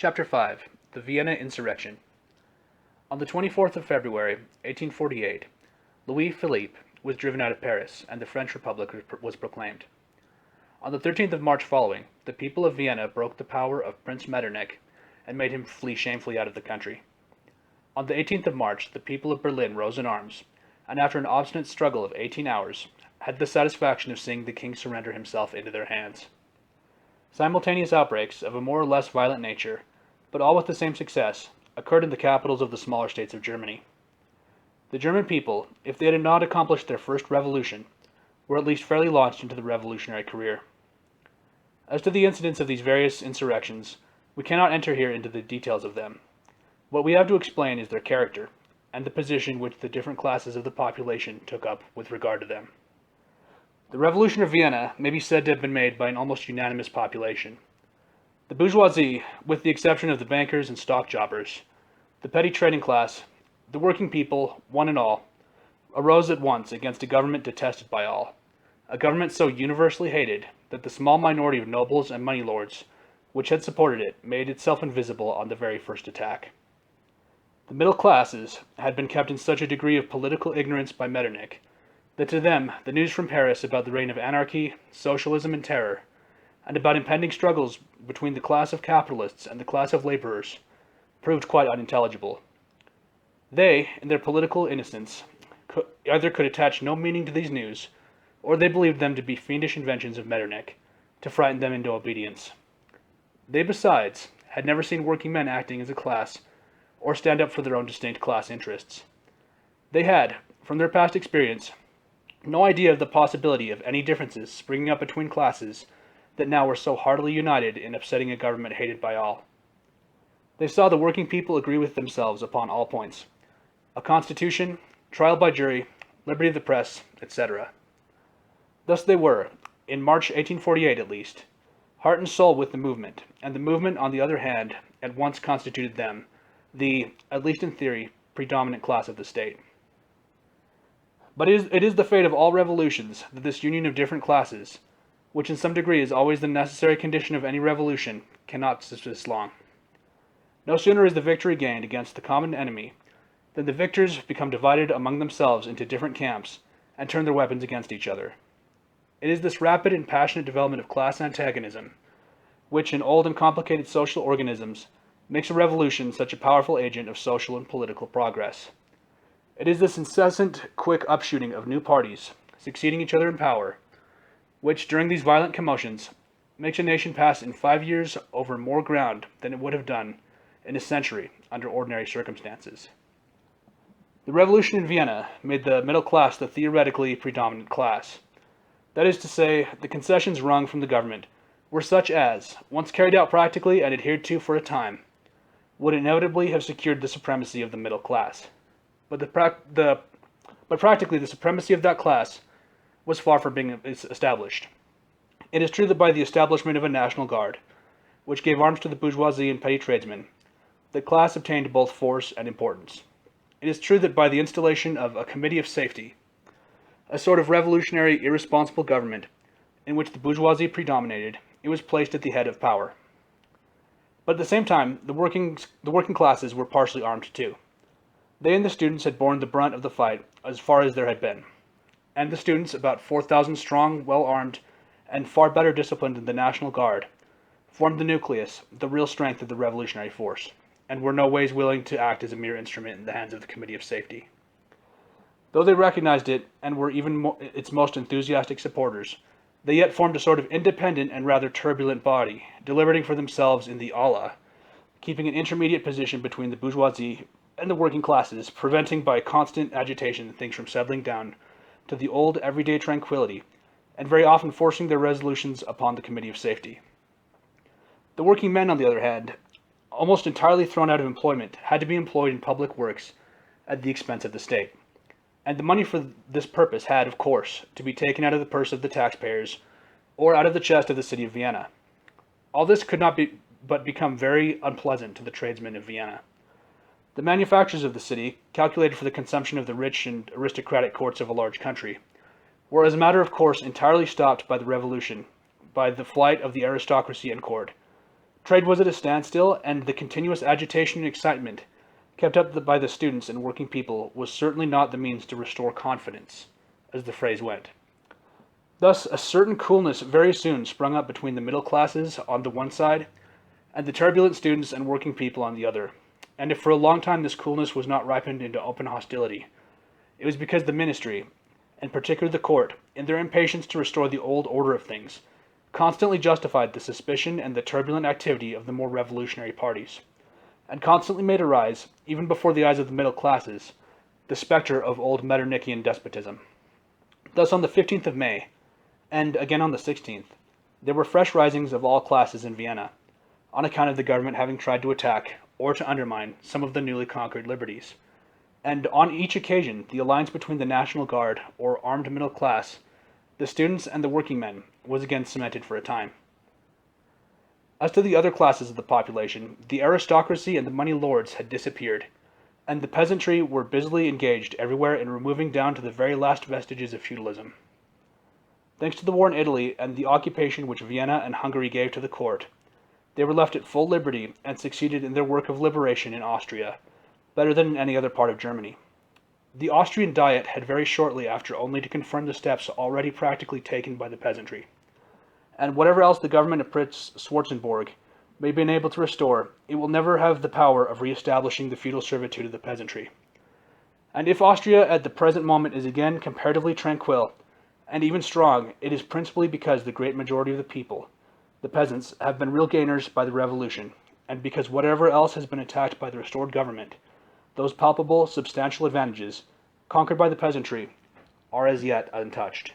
Chapter 5 The Vienna Insurrection. On the 24th of February, 1848, Louis Philippe was driven out of Paris, and the French Republic was proclaimed. On the 13th of March following, the people of Vienna broke the power of Prince Metternich and made him flee shamefully out of the country. On the 18th of March, the people of Berlin rose in arms, and after an obstinate struggle of 18 hours, had the satisfaction of seeing the king surrender himself into their hands. Simultaneous outbreaks of a more or less violent nature, but all with the same success, occurred in the capitals of the smaller states of Germany. The German people, if they had not accomplished their first revolution, were at least fairly launched into the revolutionary career. As to the incidents of these various insurrections, we cannot enter here into the details of them. What we have to explain is their character, and the position which the different classes of the population took up with regard to them. The Revolution of Vienna may be said to have been made by an almost unanimous population. The bourgeoisie, with the exception of the bankers and stock jobbers, the petty trading class, the working people, one and all, arose at once against a government detested by all, a government so universally hated that the small minority of nobles and money lords which had supported it made itself invisible on the very first attack. The middle classes had been kept in such a degree of political ignorance by Metternich that to them the news from Paris about the reign of anarchy, socialism, and terror, and about impending struggles between the class of capitalists and the class of laborers, proved quite unintelligible. They, in their political innocence, either could attach no meaning to these news, or they believed them to be fiendish inventions of Metternich, to frighten them into obedience. They, besides, had never seen working men acting as a class, or stand up for their own distinct class interests. They had, from their past experience, no idea of the possibility of any differences springing up between classes that now were so heartily united in upsetting a government hated by all. They saw the working people agree with themselves upon all points: a constitution, trial by jury, liberty of the press, etc. Thus they were, in March 1848 at least, heart and soul with the movement, and the movement, on the other hand, at once constituted them, the, at least in theory, predominant class of the state. But it is the fate of all revolutions that this union of different classes, which in some degree is always the necessary condition of any revolution, cannot subsist long. No sooner is the victory gained against the common enemy than the victors become divided among themselves into different camps and turn their weapons against each other. It is this rapid and passionate development of class antagonism, which in old and complicated social organisms makes a revolution such a powerful agent of social and political progress. It is this incessant, quick upshooting of new parties, succeeding each other in power, which, during these violent commotions, makes a nation pass in 5 years over more ground than it would have done in a century under ordinary circumstances. The revolution in Vienna made the middle class the theoretically predominant class. That is to say, the concessions wrung from the government were such as, once carried out practically and adhered to for a time, would inevitably have secured the supremacy of the middle class. But practically the supremacy of that class was far from being established. It is true that by the establishment of a national guard, which gave arms to the bourgeoisie and petty tradesmen, the class obtained both force and importance. It is true that by the installation of a committee of safety, a sort of revolutionary, irresponsible government, in which the bourgeoisie predominated, it was placed at the head of power. But at the same time, the working classes were partially armed too. They and the students had borne the brunt of the fight as far as there had been, and the students, about 4,000 strong, well-armed, and far better disciplined than the National Guard, formed the nucleus, the real strength of the revolutionary force, and were no ways willing to act as a mere instrument in the hands of the Committee of Safety. Though they recognized it, and were even its most enthusiastic supporters, they yet formed a sort of independent and rather turbulent body, deliberating for themselves in the Allah, keeping an intermediate position between the bourgeoisie and the working classes, preventing by constant agitation things from settling down to the old everyday tranquility, and very often forcing their resolutions upon the Committee of Safety. The working men, on the other hand, almost entirely thrown out of employment, had to be employed in public works at the expense of the state, and the money for this purpose had, of course, to be taken out of the purse of the taxpayers or out of the chest of the city of Vienna. All this could not but become very unpleasant to the tradesmen of Vienna. The manufactures of the city, calculated for the consumption of the rich and aristocratic courts of a large country, were as a matter of course entirely stopped by the revolution, by the flight of the aristocracy and court, Trade was at a standstill, and the continuous agitation and excitement kept up by the students and working people was certainly not the means to restore confidence, as the phrase went. Thus, a certain coolness very soon sprung up between the middle classes on the one side and the turbulent students and working people on the other. And if for a long time this coolness was not ripened into open hostility, it was because the ministry, and particularly the court, in their impatience to restore the old order of things, constantly justified the suspicion and the turbulent activity of the more revolutionary parties, and constantly made arise, even before the eyes of the middle classes, the spectre of old Metternichian despotism. Thus on the 15th of May, and again on the 16th, there were fresh risings of all classes in Vienna, on account of the government having tried to attack or to undermine some of the newly conquered liberties. And on each occasion, the alliance between the National Guard, or armed middle class, the students and the working men, was again cemented for a time. As to the other classes of the population, the aristocracy and the money lords had disappeared, and the peasantry were busily engaged everywhere in removing down to the very last vestiges of feudalism. Thanks to the war in Italy and the occupation which Vienna and Hungary gave to the court, they were left at full liberty and succeeded in their work of liberation in Austria, better than in any other part of Germany. The Austrian Diet had very shortly after only to confirm the steps already practically taken by the peasantry. And whatever else the government of Prince Schwarzenberg may have been able to restore, it will never have the power of re-establishing the feudal servitude of the peasantry. And if Austria at the present moment is again comparatively tranquil, and even strong, it is principally because the great majority of the people, the peasants, have been real gainers by the revolution, and because whatever else has been attacked by the restored government, those palpable, substantial advantages, conquered by the peasantry, are as yet untouched.